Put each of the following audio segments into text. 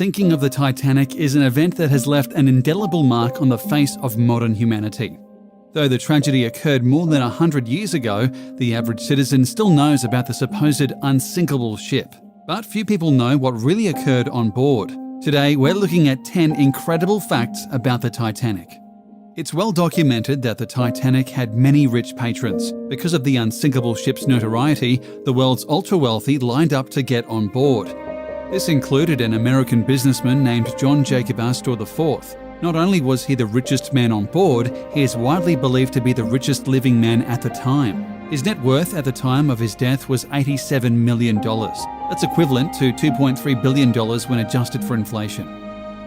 sinking of the Titanic is an event that has left an indelible mark on the face of modern humanity. Though the tragedy occurred more than 100 years ago, the average citizen still knows about the supposed unsinkable ship. But few people know what really occurred on board. Today, we're looking at 10 incredible facts about the Titanic. It's well documented that the Titanic had many rich patrons. Because of the unsinkable ship's notoriety, the world's ultra-wealthy lined up to get on board. This included an American businessman named John Jacob Astor IV. Not only was he the richest man on board, he is widely believed to be the richest living man at the time. His net worth at the time of his death was $87 million. That's equivalent to $2.3 billion when adjusted for inflation.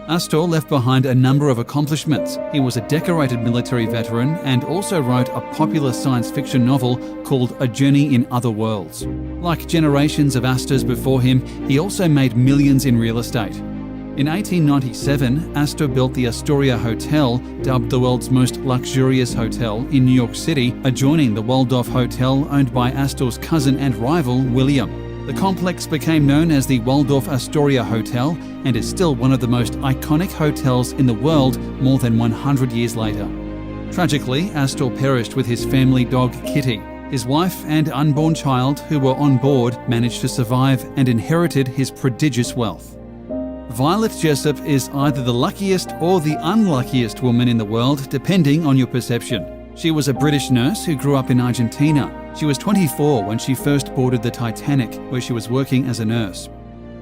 Astor left behind a number of accomplishments. He was a decorated military veteran and also wrote a popular science fiction novel called A Journey in Other Worlds. Like generations of Astors before him, he also made millions in real estate. In 1897, Astor built the Astoria Hotel, dubbed the world's most luxurious hotel, in New York City, adjoining the Waldorf Hotel owned by Astor's cousin and rival, William. The complex became known as the Waldorf Astoria Hotel and is still one of the most iconic hotels in the world more than 100 years later. Tragically, Astor perished with his family dog Kitty. His wife and unborn child, who were on board, managed to survive and inherited his prodigious wealth. Violet Jessop is either the luckiest or the unluckiest woman in the world, depending on your perception. She was a British nurse who grew up in Argentina. She was 24 when she first boarded the Titanic, where she was working as a nurse.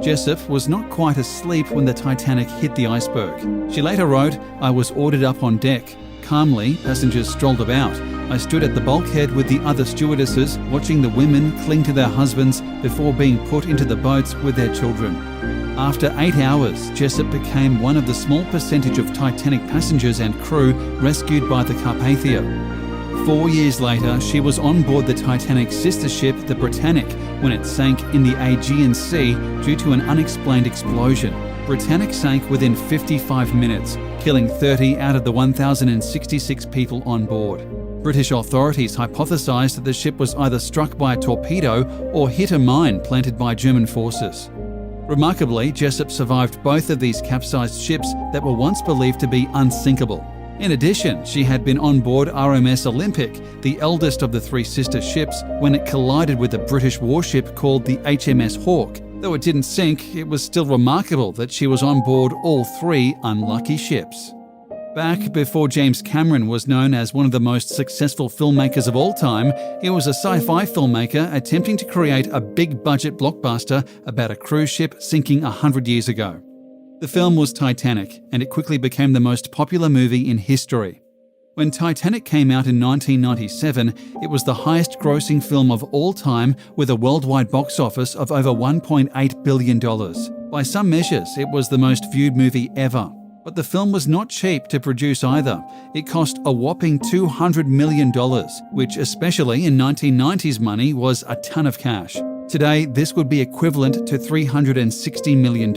Jessop was not quite asleep when the Titanic hit the iceberg. She later wrote, "I was ordered up on deck. Calmly, passengers strolled about. I stood at the bulkhead with the other stewardesses, watching the women cling to their husbands before being put into the boats with their children." After 8 hours, Jessop became one of the small percentage of Titanic passengers and crew rescued by the Carpathia. 4 years later, she was on board the Titanic's sister ship, the Britannic, when it sank in the Aegean Sea due to an unexplained explosion. Britannic sank within 55 minutes, killing 30 out of the 1,066 people on board. British authorities hypothesized that the ship was either struck by a torpedo or hit a mine planted by German forces. Remarkably, Jessop survived both of these capsized ships that were once believed to be unsinkable. In addition, she had been on board R.M.S. Olympic, the eldest of the three sister ships, when it collided with a British warship called the R.M.S. Hawke. Though it didn't sink, it was still remarkable that she was on board all three unlucky ships. Back before James Cameron was known as one of the most successful filmmakers of all time, he was a sci-fi filmmaker attempting to create a big-budget blockbuster about a cruise ship sinking 100 years ago. The film was Titanic, and it quickly became the most popular movie in history. When Titanic came out in 1997, it was the highest-grossing film of all time with a worldwide box office of over $1.8 billion. By some measures, it was the most viewed movie ever. But the film was not cheap to produce either. It cost a whopping $200 million, which especially in 1990s money was a ton of cash. Today, this would be equivalent to $360 million.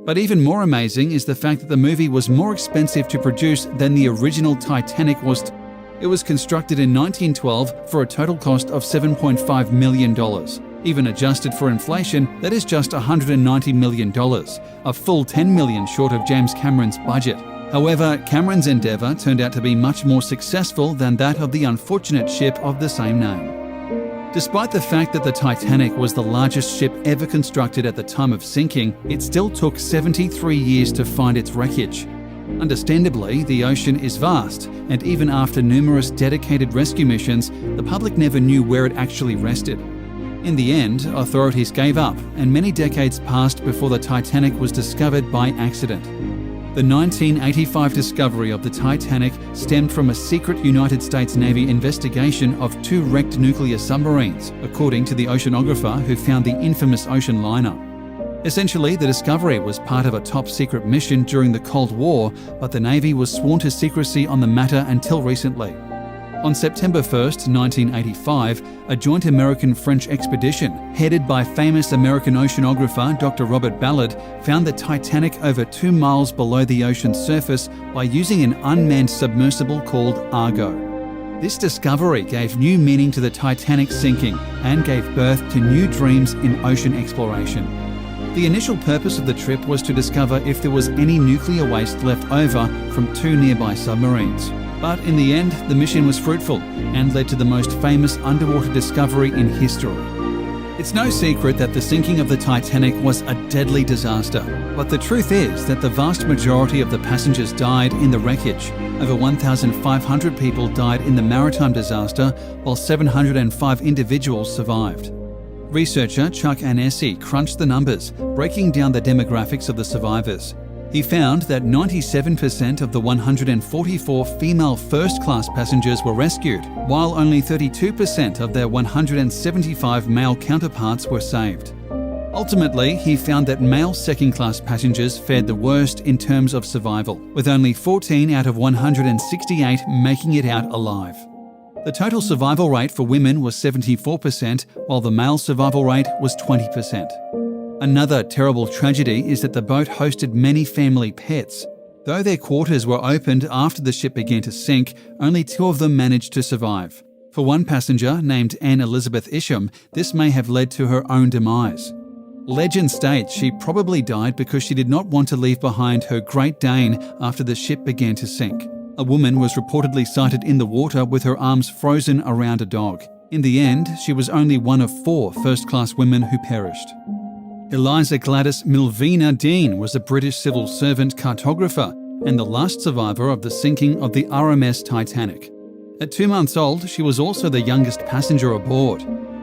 But even more amazing is the fact that the movie was more expensive to produce than the original Titanic was. It was constructed in 1912 for a total cost of $7.5 million. Even adjusted for inflation, that is just $190 million, a full $10 million short of James Cameron's budget. However, Cameron's endeavour turned out to be much more successful than that of the unfortunate ship of the same name. Despite the fact that the Titanic was the largest ship ever constructed at the time of sinking, it still took 73 years to find its wreckage. Understandably, the ocean is vast, and even after numerous dedicated rescue missions, the public never knew where it actually rested. In the end, authorities gave up, and many decades passed before the Titanic was discovered by accident. The 1985 discovery of the Titanic stemmed from a secret United States Navy investigation of 2 wrecked nuclear submarines, according to the oceanographer who found the infamous ocean liner. Essentially, the discovery was part of a top-secret mission during the Cold War, but the Navy was sworn to secrecy on the matter until recently. On September 1, 1985, a joint American-French expedition, headed by famous American oceanographer Dr. Robert Ballard, found the Titanic over 2 miles below the ocean's surface by using an unmanned submersible called Argo. This discovery gave new meaning to the Titanic's sinking and gave birth to new dreams in ocean exploration. The initial purpose of the trip was to discover if there was any nuclear waste left over from 2 nearby submarines. But in the end, the mission was fruitful and led to the most famous underwater discovery in history. It's no secret that the sinking of the Titanic was a deadly disaster, but the truth is that the vast majority of the passengers died in the wreckage. Over 1,500 people died in the maritime disaster, while 705 individuals survived. Researcher Chuck Anesi crunched the numbers, breaking down the demographics of the survivors. He found that 97% of the 144 female first-class passengers were rescued, while only 32% of their 175 male counterparts were saved. Ultimately, he found that male second-class passengers fared the worst in terms of survival, with only 14 out of 168 making it out alive. The total survival rate for women was 74%, while the male survival rate was 20%. Another terrible tragedy is that the boat hosted many family pets. Though their quarters were opened after the ship began to sink, only 2 of them managed to survive. For one passenger, named Anne Elizabeth Isham, this may have led to her own demise. Legend states she probably died because she did not want to leave behind her Great Dane after the ship began to sink. A woman was reportedly sighted in the water with her arms frozen around a dog. In the end, she was only one of 4 first-class women who perished. Eliza Gladys Milvina Dean was a British civil servant cartographer and the last survivor of the sinking of the R.M.S. Titanic. At 2 months old, she was also the youngest passenger aboard.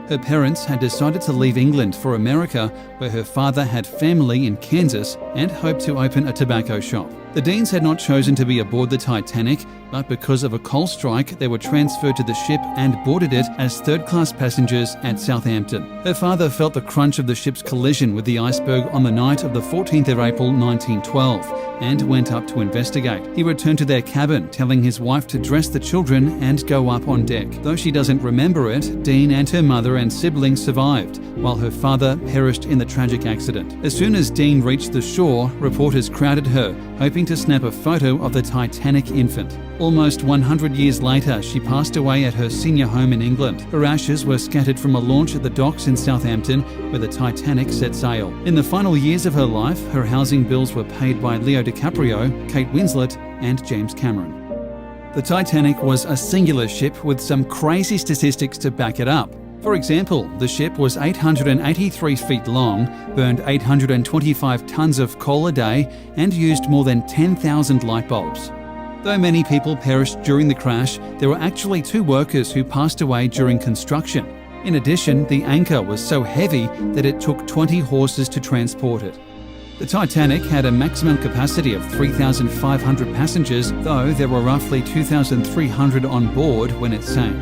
Her parents had decided to leave England for America, where her father had family in Kansas and hoped to open a tobacco shop. The Deans had not chosen to be aboard the Titanic, but because of a coal strike, they were transferred to the ship and boarded it as third-class passengers at Southampton. Her father felt the crunch of the ship's collision with the iceberg on the night of the 14th of April 1912 and went up to investigate. He returned to their cabin, telling his wife to dress the children and go up on deck. Though she doesn't remember it, Dean and her mother and siblings survived, while her father perished in the tragic accident. As soon as Dean reached the shore, reporters crowded her, hoping to snap a photo of the Titanic infant. Almost 100 years later, she passed away at her senior home in England. Her ashes were scattered from a launch at the docks in Southampton, where the Titanic set sail. In the final years of her life, her housing bills were paid by Leo DiCaprio, Kate Winslet, and James Cameron. The Titanic was a singular ship with some crazy statistics to back it up. For example, the ship was 883 feet long, burned 825 tons of coal a day, and used more than 10,000 light bulbs. Though many people perished during the crash, there were actually 2 workers who passed away during construction. In addition, the anchor was so heavy that it took 20 horses to transport it. The Titanic had a maximum capacity of 3,500 passengers, though there were roughly 2,300 on board when it sank.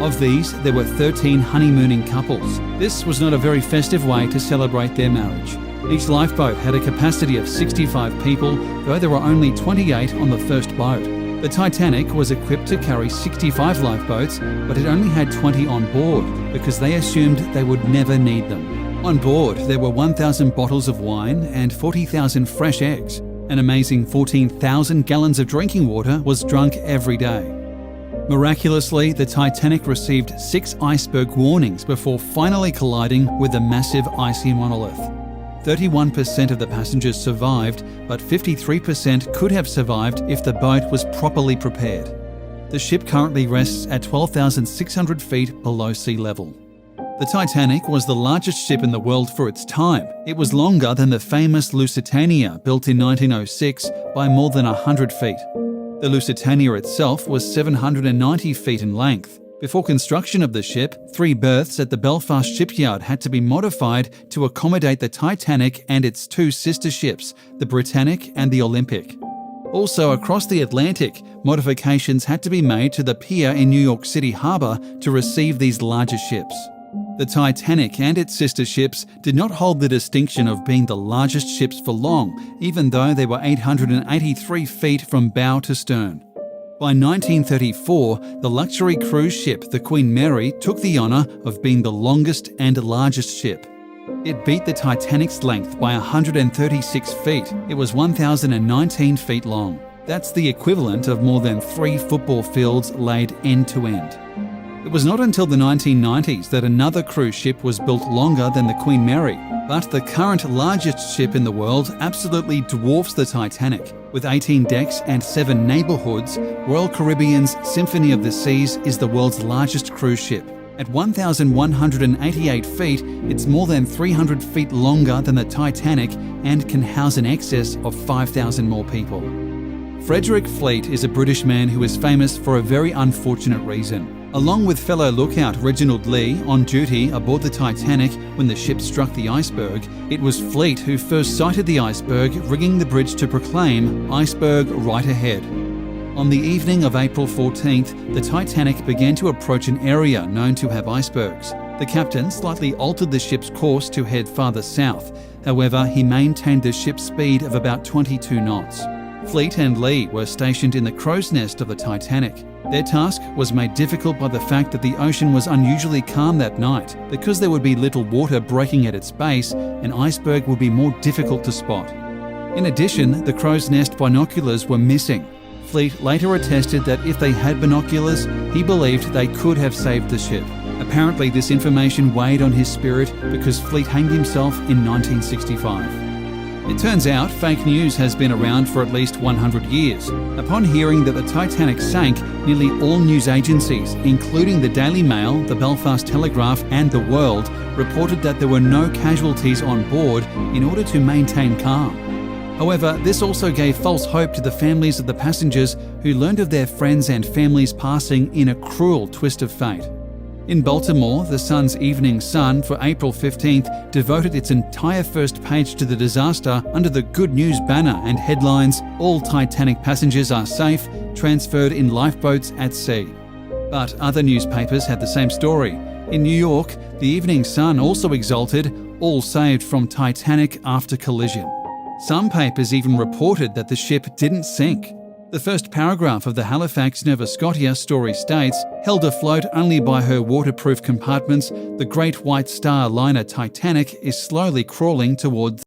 Of these, there were 13 honeymooning couples. This was not a very festive way to celebrate their marriage. Each lifeboat had a capacity of 65 people, though there were only 28 on the first boat. The Titanic was equipped to carry 65 lifeboats, but it only had 20 on board because they assumed they would never need them. On board, there were 1,000 bottles of wine and 40,000 fresh eggs. An amazing 14,000 gallons of drinking water was drunk every day. Miraculously, the Titanic received 6 iceberg warnings before finally colliding with a massive icy monolith. 31% of the passengers survived, but 53% could have survived if the boat was properly prepared. The ship currently rests at 12,600 feet below sea level. The Titanic was the largest ship in the world for its time. It was longer than the famous Lusitania, built in 1906, by more than 100 feet. The Lusitania itself was 790 feet in length. Before construction of the ship, 3 berths at the Belfast shipyard had to be modified to accommodate the Titanic and its 2 sister ships, the Britannic and the Olympic. Also, across the Atlantic, modifications had to be made to the pier in New York City Harbour to receive these larger ships. The Titanic and its sister ships did not hold the distinction of being the largest ships for long, even though they were 883 feet from bow to stern. By 1934, the luxury cruise ship, the Queen Mary, took the honour of being the longest and largest ship. It beat the Titanic's length by 136 feet. It was 1,019 feet long. That's the equivalent of more than 3 football fields laid end to end. It was not until the 1990s that another cruise ship was built longer than the Queen Mary, but the current largest ship in the world absolutely dwarfs the Titanic. With 18 decks and 7 neighbourhoods, Royal Caribbean's Symphony of the Seas is the world's largest cruise ship. At 1,188 feet, it's more than 300 feet longer than the Titanic and can house in excess of 5,000 more people. Frederick Fleet is a British man who is famous for a very unfortunate reason. Along with fellow lookout Reginald Lee on duty aboard the Titanic when the ship struck the iceberg, it was Fleet who first sighted the iceberg, rigging the bridge to proclaim "Iceberg right ahead." On the evening of April 14th, the Titanic began to approach an area known to have icebergs. The captain slightly altered the ship's course to head farther south. However, he maintained the ship's speed of about 22 knots. Fleet and Lee were stationed in the crow's nest of the Titanic. Their task was made difficult by the fact that the ocean was unusually calm that night. Because there would be little water breaking at its base, an iceberg would be more difficult to spot. In addition, the crow's nest binoculars were missing. Fleet later attested that if they had binoculars, he believed they could have saved the ship. Apparently, this information weighed on his spirit because Fleet hanged himself in 1965. It turns out fake news has been around for at least 100 years. Upon hearing that the Titanic sank, nearly all news agencies, including the Daily Mail, the Belfast Telegraph and The World, reported that there were no casualties on board in order to maintain calm. However, this also gave false hope to the families of the passengers who learned of their friends and families passing in a cruel twist of fate. In Baltimore, the Sun's Evening Sun for April 15th devoted its entire first page to the disaster under the Good News banner and headlines, "All Titanic passengers are safe, transferred in lifeboats at sea." But other newspapers had the same story. In New York, the Evening Sun also exulted, "All saved from Titanic after collision." Some papers even reported that the ship didn't sink. The first paragraph of the Halifax, Nova Scotia story states, "Held afloat only by her waterproof compartments, the Great White Star liner Titanic is slowly crawling towards